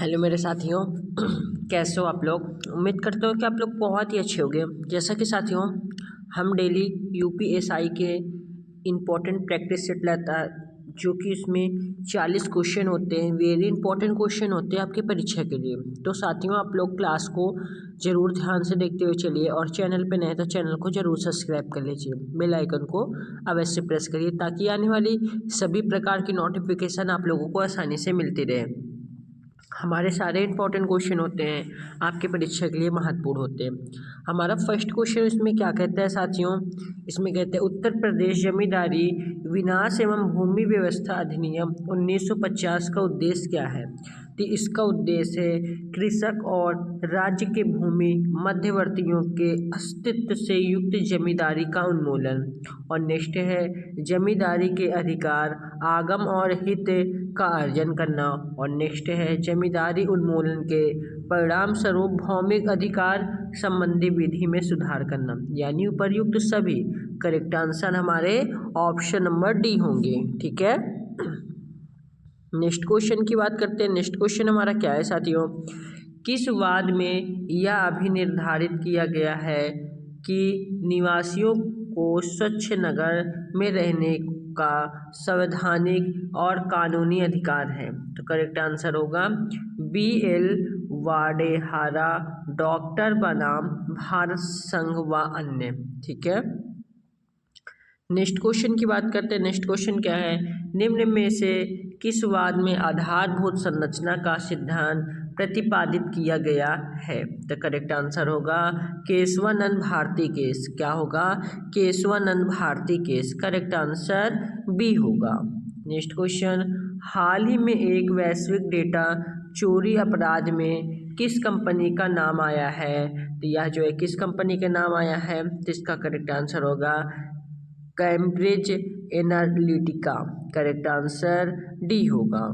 Hello मेरे साथियों, कैसे हो आप लोग। उम्मीद करते हो कि आप लोग बहुत ही अच्छे होंगे। जैसा कि साथियों, हम डेली यूपीएसआई के इम्पोर्टेंट प्रैक्टिस सेट लाता है, जो कि इसमें 40 क्वेश्चन होते हैं। वेरी इंपॉर्टेंट क्वेश्चन होते हैं आपकी परीक्षा के लिए। तो साथियों, आप लोग क्लास को ज़रूर ध्यान से देखते हुए चलिए, और चैनल पे नए तो चैनल को ज़रूर सब्सक्राइब कर लीजिए। बेल आइकन को अवश्य प्रेस करिए, ताकि आने वाली सभी प्रकार की नोटिफिकेशन आप लोगों को आसानी से मिलती रहे। हमारे सारे इंपॉर्टेंट क्वेश्चन होते हैं, आपके परीक्षा के लिए महत्वपूर्ण होते हैं। हमारा फर्स्ट क्वेश्चन इसमें क्या कहता है साथियों, इसमें कहते हैं उत्तर प्रदेश जमींदारी विनाश एवं भूमि व्यवस्था अधिनियम 1950 का उद्देश्य क्या है। तो इसका उद्देश्य है कृषक और राज्य के भूमि मध्यवर्तियों के अस्तित्व से युक्त जमींदारी का उन्मूलन। और नेक्स्ट है जमींदारी के अधिकार आगम और हित का अर्जन करना। और नेक्स्ट है जमींदारी उन्मूलन के परिणाम स्वरूप भौमिक अधिकार संबंधी विधि में सुधार करना। यानी उपर्युक्त सभी करेक्ट आंसर हमारे ऑप्शन नंबर डी होंगे। ठीक है, नेक्स्ट क्वेश्चन की बात करते हैं। नेक्स्ट क्वेश्चन हमारा क्या है साथियों, किस वाद में यह अभी निर्धारित किया गया है कि निवासियों को स्वच्छ नगर में रहने का संवैधानिक और कानूनी अधिकार है। तो करेक्ट आंसर होगा BL वाडेहारा, डॉक्टर बनाम भारत संघ व अन्य। ठीक है, नेक्स्ट क्वेश्चन की बात करते हैं। नेक्स्ट क्वेश्चन क्या है, निम्न में से किस वाद में आधारभूत संरचना का सिद्धांत प्रतिपादित किया गया है। तो करेक्ट आंसर होगा केशवानंद भारती केस। क्या होगा, Keshavananda Bharati case. Correct answer B होगा। नेक्स्ट क्वेश्चन, हाल ही में एक वैश्विक डेटा चोरी अपराध में किस कंपनी का नाम आया है। तो यह जो है किस कंपनी का नाम आया है, तो इसका करेक्ट आंसर होगा Cambridge Analytica. Correct answer D होगा।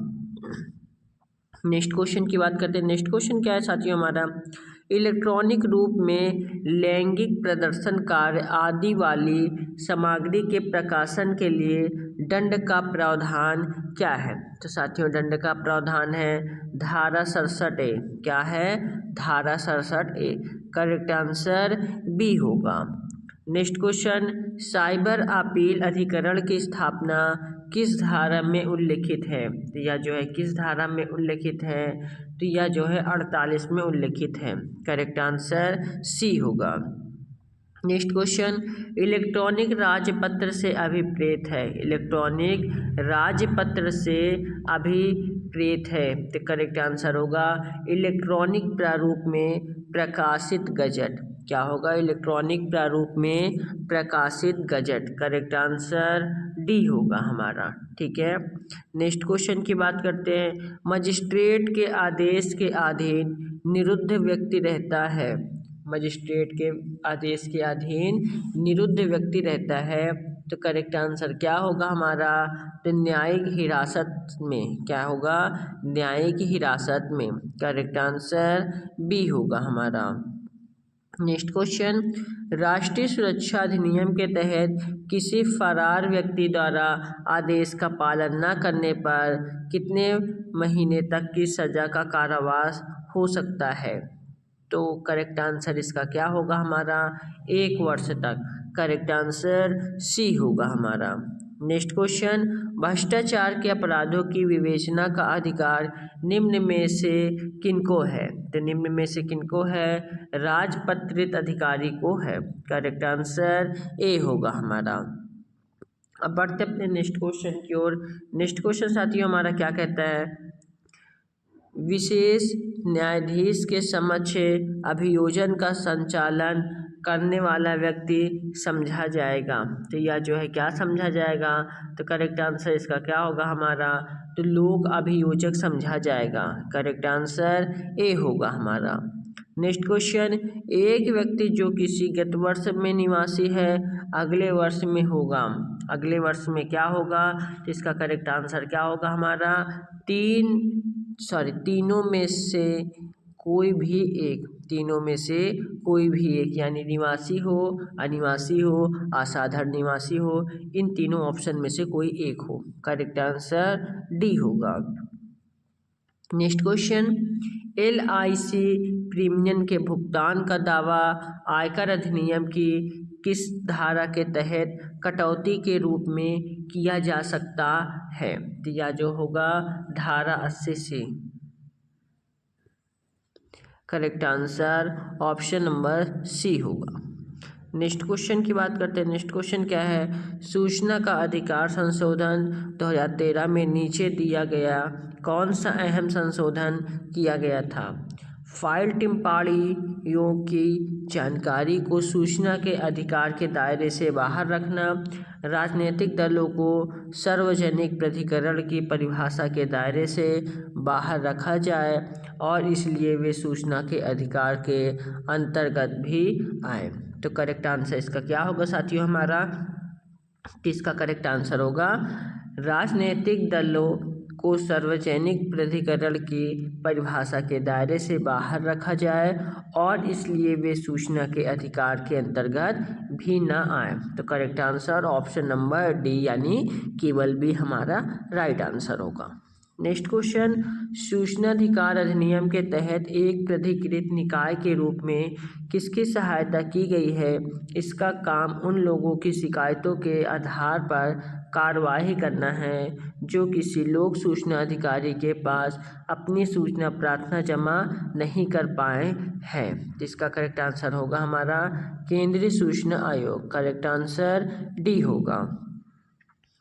नेक्स्ट क्वेश्चन की बात करते हैं। नेक्स्ट क्वेश्चन क्या है साथियों हमारा, इलेक्ट्रॉनिक रूप में लैंगिक प्रदर्शन कार्य आदि वाली सामग्री के प्रकाशन के लिए दंड का प्रावधान क्या है। तो साथियों, दंड का प्रावधान है धारा 67A। क्या है, धारा 67A। करेक्ट आंसर बी होगा। नेक्स्ट क्वेश्चन, साइबर अपील अधिकरण की स्थापना किस धारा में उल्लिखित है। तो यह जो है किस धारा में उल्लिखित है, तो यह जो है 48 में उल्लिखित है। करेक्ट आंसर सी होगा। नेक्स्ट क्वेश्चन, इलेक्ट्रॉनिक राजपत्र से अभिप्रेत है। इलेक्ट्रॉनिक राजपत्र से अभिप्रेत है, तो करेक्ट आंसर होगा इलेक्ट्रॉनिक प्रारूप में प्रकाशित गजट। क्या होगा, इलेक्ट्रॉनिक प्रारूप में प्रकाशित गजट। करेक्ट आंसर डी होगा हमारा। ठीक है, नेक्स्ट क्वेश्चन की बात करते हैं। मजिस्ट्रेट के आदेश के अधीन निरुद्ध व्यक्ति रहता है। मजिस्ट्रेट के आदेश के अधीन निरुद्ध व्यक्ति रहता है, तो करेक्ट आंसर क्या होगा हमारा, तो न्यायिक हिरासत में। क्या होगा, न्यायिक हिरासत में। करेक्ट आंसर बी होगा हमारा। नेक्स्ट क्वेश्चन, राष्ट्रीय सुरक्षा अधिनियम के तहत किसी फरार व्यक्ति द्वारा आदेश का पालन न करने पर कितने महीने तक की सज़ा का कारावास हो सकता है। तो करेक्ट आंसर इसका क्या होगा हमारा, 1 वर्ष तक। करेक्ट आंसर सी होगा हमारा। नेक्स्ट क्वेश्चन, भ्रष्टाचार के अपराधों की विवेचना का अधिकार निम्न में से किनको है। तो निम्न में से किनको है, राजपत्रित अधिकारी को है। करेक्ट आंसर ए होगा हमारा। अब बढ़ते अपने नेक्स्ट क्वेश्चन की ओर। नेक्स्ट क्वेश्चन साथियों हमारा क्या कहता है, विशेष न्यायाधीश के समक्ष अभियोजन का संचालन करने वाला व्यक्ति समझा जाएगा। तो यह जो है क्या समझा जाएगा, तो करेक्ट आंसर इसका क्या होगा हमारा, तो लोक अभियोजक समझा जाएगा। करेक्ट आंसर ए होगा हमारा। नेक्स्ट क्वेश्चन, एक व्यक्ति जो किसी गत वर्ष में निवासी है अगले वर्ष में होगा। अगले वर्ष में क्या होगा, तो इसका करेक्ट आंसर क्या होगा हमारा, तीनों में से कोई भी एक। तीनों में से कोई भी एक, यानी निवासी हो, अनिवासी हो, असाधारण निवासी हो, इन तीनों ऑप्शन में से कोई एक हो। करेक्ट आंसर डी होगा। नेक्स्ट क्वेश्चन, LIC प्रीमियम के भुगतान का दावा आयकर अधिनियम की किस धारा के तहत कटौती के रूप में किया जा सकता है? तो यह जो होगा धारा 80C। Correct answer option number C होगा। नेक्स्ट क्वेश्चन की बात करते हैं। नेक्स्ट क्वेश्चन क्या है? सूचना का अधिकार संशोधन 2013 में नीचे दिया गया कौन सा अहम संशोधन किया गया था? फाइल टिप्पणियों की जानकारी को सूचना के अधिकार के दायरे से बाहर रखना, राजनीतिक दलों को सार्वजनिक प्राधिकरण की परिभाषा के दायरे से बाहर रखा जाए और इसलिए वे सूचना के अधिकार के अंतर्गत भी आए। तो करेक्ट आंसर इसका क्या होगा साथियों हमारा? किसका करेक्ट आंसर होगा? राजनीतिक दलों को सार्वजनिक प्राधिकरण की परिभाषा के दायरे से बाहर रखा जाए और इसलिए वे सूचना के अधिकार के अंतर्गत भी न आए। तो correct answer option number D यानी केवल बी हमारा राइट आंसर होगा। नेक्स्ट क्वेश्चन, सूचना अधिकार अधिनियम के तहत एक प्राधिकृत निकाय के रूप में किसकी सहायता की गई है? इसका काम उन लोगों की शिकायतों के आधार पर कार्रवाई करना है जो किसी लोक सूचना अधिकारी के पास अपनी सूचना प्रार्थना जमा नहीं कर पाए हैं। इसका करेक्ट आंसर होगा हमारा केंद्रीय सूचना आयोग। करेक्ट आंसर डी होगा।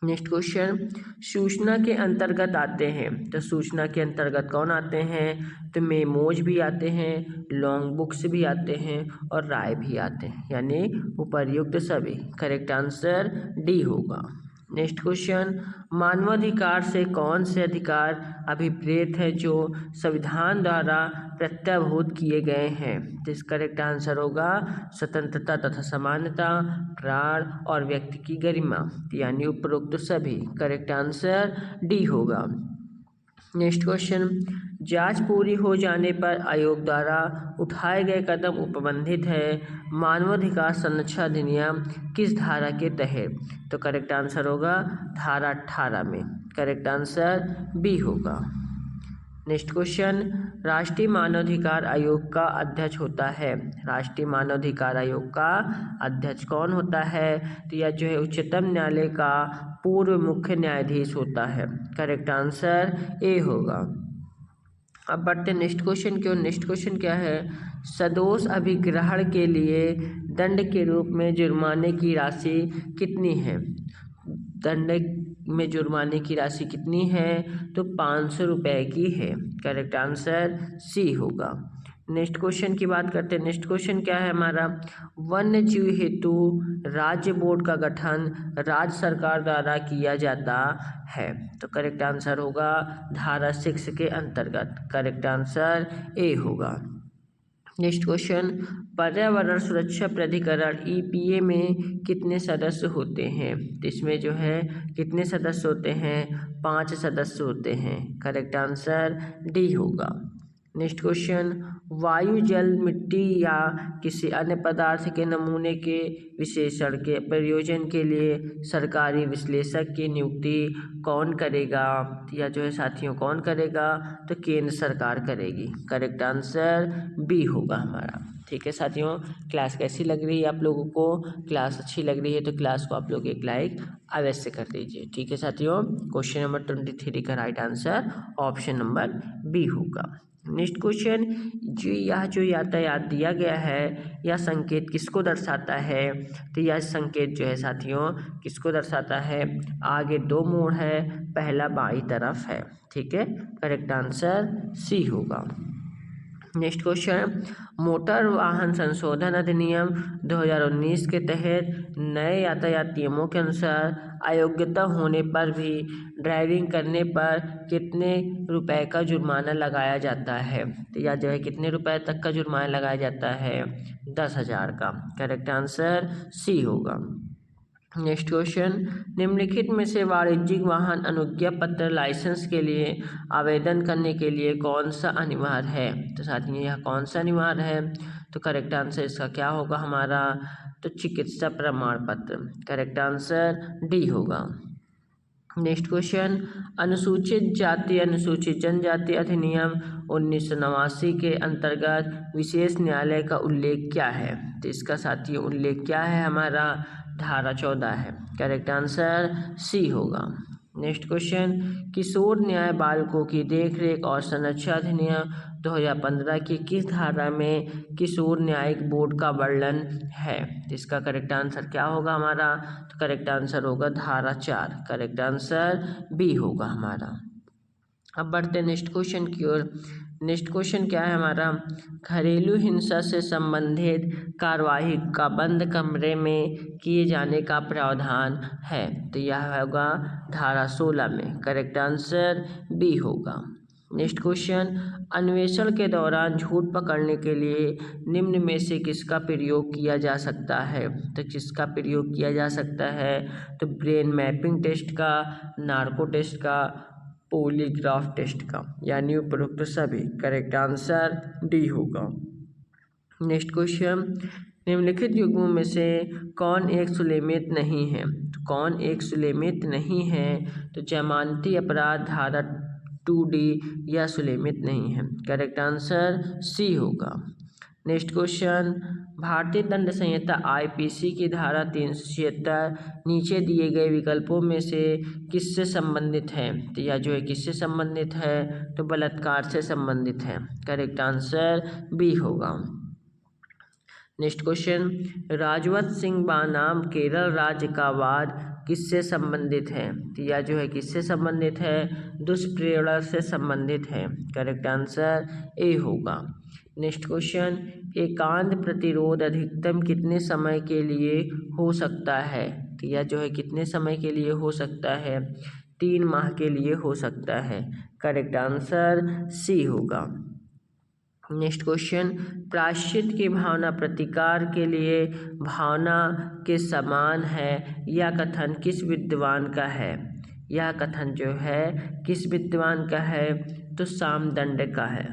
नेक्स्ट क्वेश्चन, सूचना के अंतर्गत आते हैं। तो सूचना के अंतर्गत कौन आते हैं? तो मेमोज भी आते हैं, लॉन्ग बुक्स भी आते हैं और राय भी आते हैं, यानी उपर्युक्त सभी। करेक्ट आंसर डी होगा। नेक्स्ट क्वेश्चन, मानवाधिकार से कौन से अधिकार अभिप्रेत हैं जो संविधान द्वारा प्रत्याभूत किए गए हैं? तो इसका करेक्ट आंसर होगा स्वतंत्रता तथा समानता, प्राण और व्यक्ति की गरिमा, यानी उपरोक्त सभी। करेक्ट आंसर डी होगा। नेक्स्ट क्वेश्चन, जांच पूरी हो जाने पर आयोग द्वारा उठाए गए कदम उपबंधित है मानवाधिकार संरक्षण अधिनियम किस धारा के तहत? तो करेक्ट आंसर होगा धारा 18 में। करेक्ट आंसर बी होगा। नेक्स्ट क्वेश्चन, राष्ट्रीय मानवाधिकार आयोग का अध्यक्ष होता है। राष्ट्रीय मानवाधिकार आयोग का अध्यक्ष कौन होता है? तो यह जो है उच्चतम न्यायालय का पूर्व मुख्य न्यायाधीश होता है। करेक्ट आंसर ए होगा। अब बढ़ते नेक्स्ट क्वेश्चन की ओर। नेक्स्ट क्वेश्चन क्या है? सदोष अभिग्रहण के लिए दंड के रूप में जुर्माने की राशि कितनी है? दंड में जुर्माने की राशि कितनी है? तो 500 रुपये की है। करेक्ट आंसर सी होगा। नेक्स्ट क्वेश्चन की बात करते हैं। नेक्स्ट क्वेश्चन क्या है हमारा? वन्य जीव हेतु राज्य बोर्ड का गठन राज्य सरकार द्वारा किया जाता है। तो करेक्ट आंसर होगा धारा 6 के अंतर्गत। करेक्ट आंसर ए होगा। नेक्स्ट क्वेश्चन, पर्यावरण सुरक्षा प्राधिकरण EPA में कितने सदस्य होते हैं? तो इसमें जो है कितने सदस्य होते हैं? 5 सदस्य होते हैं। करेक्ट आंसर डी होगा। नेक्स्ट क्वेश्चन, वायु, जल, मिट्टी या किसी अन्य पदार्थ के नमूने के विश्लेषण के प्रयोजन के लिए सरकारी विश्लेषक की नियुक्ति कौन करेगा? या जो है साथियों कौन करेगा? तो केंद्र सरकार करेगी। करेक्ट आंसर बी होगा हमारा। ठीक है साथियों, क्लास कैसी लग रही है आप लोगों को? क्लास अच्छी लग रही है तो क्लास को आप लोग एक लाइक अवश्य कर दीजिए। ठीक है साथियों, क्वेश्चन नंबर 23 का right answer option number B होगा। नेक्स्ट क्वेश्चन, यह जो यातायात दिया गया है यह संकेत किसको दर्शाता है? तो यह संकेत जो है साथियों किसको दर्शाता है? आगे 2 मोड़ है, पहला बाईं तरफ है। ठीक है, करेक्ट आंसर सी होगा। नेक्स्ट क्वेश्चन, मोटर वाहन संशोधन अधिनियम 2019 के तहत नए यातायात नियमों के अनुसार अयोग्यता होने पर भी ड्राइविंग करने पर कितने रुपए का जुर्माना लगाया जाता है? तो यह जो है कितने रुपए तक का जुर्माना लगाया जाता है? 10,000 का। करेक्ट आंसर सी होगा। नेक्स्ट क्वेश्चन, निम्नलिखित में से वाणिज्यिक वाहन अनुज्ञा पत्र लाइसेंस के लिए आवेदन करने के लिए कौन सा अनिवार्य है? तो साथियों यह कौन सा अनिवार्य है? तो करेक्ट आंसर इसका क्या होगा हमारा? तो चिकित्सा प्रमाण पत्र। करेक्ट आंसर डी होगा। नेक्स्ट क्वेश्चन, अनुसूचित जाति अनुसूचित जनजाति अधिनियम 1989 के अंतर्गत विशेष न्यायालय का उल्लेख क्या है? तो इसका साथियों उल्लेख क्या है हमारा? धारा 14 है। करेक्ट आंसर सी होगा। नेक्स्ट क्वेश्चन, किशोर न्याय बालकों की देखरेख और संरक्षण अधिनियम 2015 की किस धारा में किशोर न्यायिक बोर्ड का वर्णन है? इसका करेक्ट आंसर क्या होगा हमारा? तो करेक्ट आंसर होगा धारा 4। करेक्ट आंसर बी होगा हमारा। अब बढ़ते हैं नेक्स्ट क्वेश्चन की ओर। नेक्स्ट क्वेश्चन क्या है हमारा? घरेलू हिंसा से संबंधित कार्यवाही का बंद कमरे में किए जाने का प्रावधान है? तो यह होगा धारा 16 में। करेक्ट आंसर बी होगा। नेक्स्ट क्वेश्चन, अन्वेषण के दौरान झूठ पकड़ने के लिए निम्न में से किसका प्रयोग किया जा सकता है? तो किसका प्रयोग किया जा सकता है? तो ब्रेन मैपिंग टेस्ट का, नार्को टेस्ट का, पॉलीग्राफ टेस्ट का, यानी उपरोक्त सभी। करेक्ट आंसर डी होगा। नेक्स्ट क्वेश्चन, निम्नलिखित युग्मों में से कौन एक सुलेमित नहीं है? तो कौन एक सुलेमित नहीं है? तो जमानती अपराध धारा 2D या सुलेमित नहीं है। करेक्ट आंसर सी होगा। नेक्स्ट क्वेश्चन, भारतीय दंड संहिता IPC की धारा 376 नीचे दिए गए विकल्पों में से किससे संबंधित है? तो यह जो है किससे संबंधित है? तो बलात्कार से संबंधित है। करेक्ट आंसर बी होगा। नेक्स्ट क्वेश्चन, राजवंत सिंह बनाम केरल राज्य का वाद किससे संबंधित है? तो यह जो है किससे संबंधित है? दुष्प्रेरणा से संबंधित है। करेक्ट आंसर ए होगा। नेक्स्ट क्वेश्चन, एकांत प्रतिरोध अधिकतम कितने समय के लिए हो सकता है? तो यह जो है कितने समय के लिए हो सकता है? 3 माह के लिए हो सकता है। करेक्ट आंसर सी होगा। नेक्स्ट क्वेश्चन, प्रायश्चित की भावना प्रतिकार के लिए भावना के समान है, यह कथन किस विद्वान का है? यह कथन जो है किस विद्वान का है? तो सामदंड का है।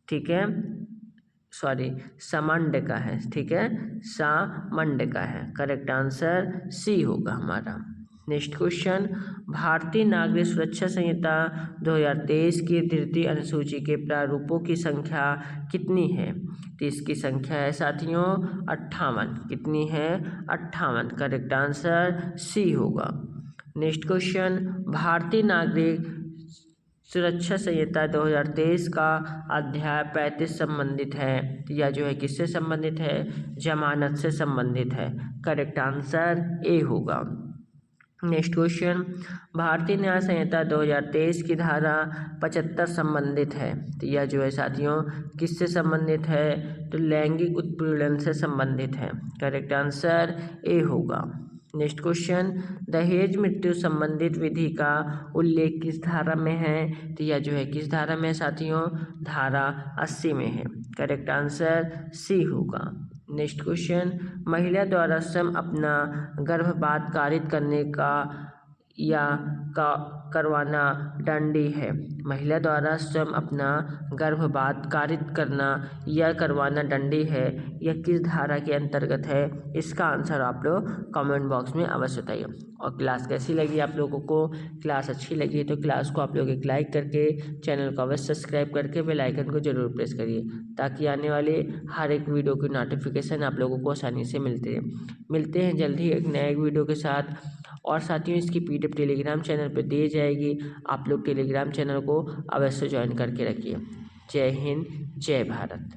ठीक है, सॉरी समंड का है। ठीक है, सामंड का है। करेक्ट आंसर सी होगा हमारा। नेक्स्ट क्वेश्चन, भारतीय नागरिक सुरक्षा संहिता 2023 की तृतीय अनुसूची के प्रारूपों की संख्या कितनी है? तो इसकी संख्या है साथियों 58। कितनी है? 58। करेक्ट आंसर सी होगा। नेक्स्ट क्वेश्चन, भारतीय नागरिक सुरक्षा संहिता 2023 का अध्याय 35 संबंधित है। तो यह जो है किससे संबंधित है? जमानत से संबंधित है। करेक्ट आंसर ए होगा। नेक्स्ट क्वेश्चन, भारतीय न्याय संहिता 2023 की धारा 75 संबंधित है। तो यह जो है साथियों किससे संबंधित है? तो लैंगिक उत्पीड़न से संबंधित है। करेक्ट आंसर ए होगा। नेक्स्ट क्वेश्चन, दहेज मृत्यु संबंधित विधि का उल्लेख किस धारा में है? तो यह जो है किस धारा में साथियों? धारा 80 में है। करेक्ट आंसर सी होगा। नेक्स्ट क्वेश्चन, महिला द्वारा स्वयं अपना गर्भपात कारित करने का या करवाना दंडनीय है। महिला द्वारा स्वयं अपना गर्भपात कारित करना या करवाना दंडनीय है। यह किस धारा के अंतर्गत है? इसका आंसर आप लोग कमेंट बॉक्स में अवश्य बताइए। और क्लास कैसी लगी आप लोगों को? क्लास अच्छी लगी तो क्लास को आप लोग एक लाइक करके चैनल को अवश्य सब्सक्राइब करके बेल आइकन को जरूर प्रेस करिए, ताकि आने वाले हर एक वीडियो की नोटिफिकेशन आप लोगों को आसानी से मिलते हैं जल्द ही एक नए वीडियो के साथ। और साथियों इसकी PDF टेलीग्राम चैनल पर दी जाएगी। आप लोग टेलीग्राम चैनल को अवश्य ज्वाइन करके रखिए। जय हिंद, जय भारत।